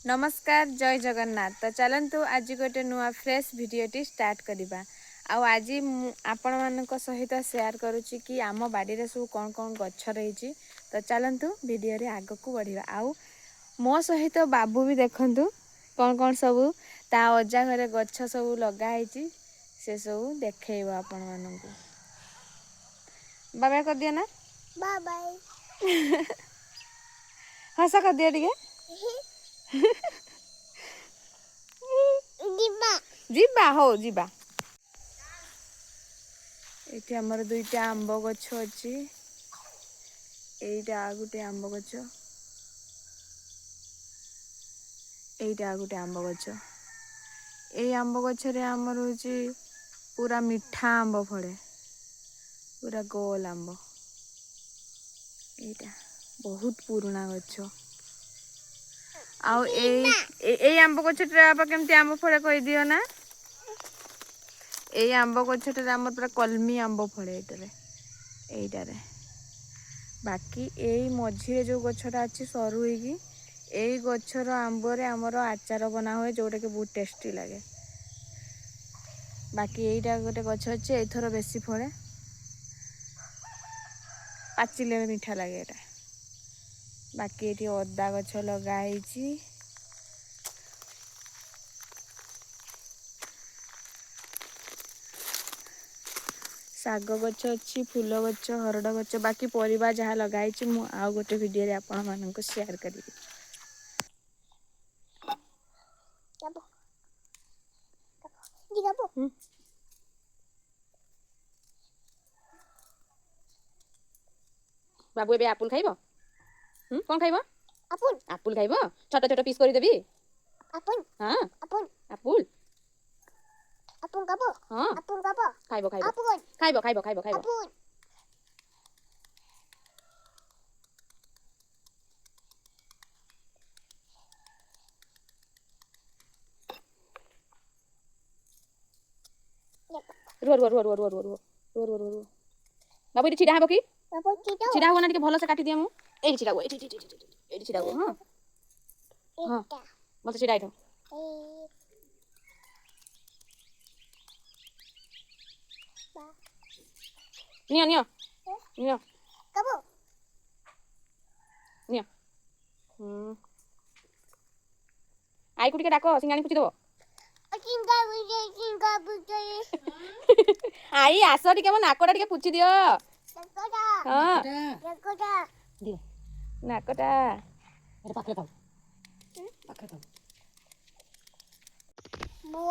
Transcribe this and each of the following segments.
नमस्कार जय जगन्नाथ। तो चलतु आज गोटे नुआ फ्रेश वीडियोटी स्टार्ट करवा। आज आपण मान सहित शेयर करुच्ची कि आम बाड़ी सब कौन कौन गछ रही। तो चलतु वीडियो रे आग को बढ़िया। आउ मो सहित बाबू भी देखु कौन कौन सब ता अजा घरे गछ सब लगाई से सब देखेब आपण मान। बाय कर दिया ना बाय बाय हस कर दिया टिके जीवा हो जीवा। ये आमर दुईटा आंब गछ अच्छी एटा गोटे आंब गछ एटा गोटे आंब गछ ए आंब गछरे आमर होची पूरा मीठा आंब फड़े पूरा गोल आंब। एटा बहुत पुराना गछ आउ ए आंब गछटे आप केमती आंब फड़े कहि दियो ना। ए आंब गछटे आमर पूरा कलमी आंब फड़े एटारे बाकी एई मझिरे जो गछटा अच्छी सरू होगी एई गछर आंबरे आमर आचार बना हुए जोटा कि बहुत टेस्टी लगे। बाकी एटा गोटे गछ अच्छे एथर बेसी फले पाचिले मीठा लगे एटा। बाकी ये अदा गछ लगाई शाग गछ अच्छी फूल गछ हरड़ गछ बाकी परिबा जहाँ लगाई मु आउ गोटे वीडियो रे आपण मानक शेयर करी। बाबू ए आपुल खाइब कौन खाइब आपुल आपुल खाइब छोट छोट पीस कर देबी आपुल हां आपुल आपुल आपुल खाबो हां आपुल खाबो खाइब खाइब आपुल खाइब खाइब खाइब खाइब आपुल रुह रुह रुह रुह रुह रुह रुह रुह रुह बाबू ये छिड़ा हबो की छिड़ा हो ना टिके भलो से काटी दिया मु एडी छिड़ा हो एडी छिड़ा हो हां हां मते छिड़ा आइठो निया निया निया कबो निया आई कुटी के डाको सिंगानी पुची दबो आई आस टिके मो नाकोटा टिके पुची दियो हां दियो नाकोटा अरे पाखरे थाओ पाखरे थाओ मो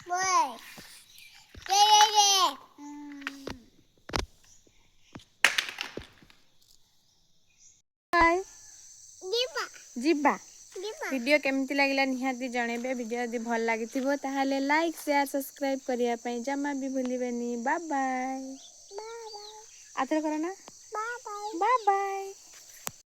बोय ये बाय जीबा जीबा वीडियो केमती लगला निहाती जनइबे। वीडियो यदि भल लगी ताहले लाइक शेयर सब्सक्राइब करिया पई जमा भी भूलिबेनी। बाय बाय आथरे करो ना बाय बाय बाय बाय।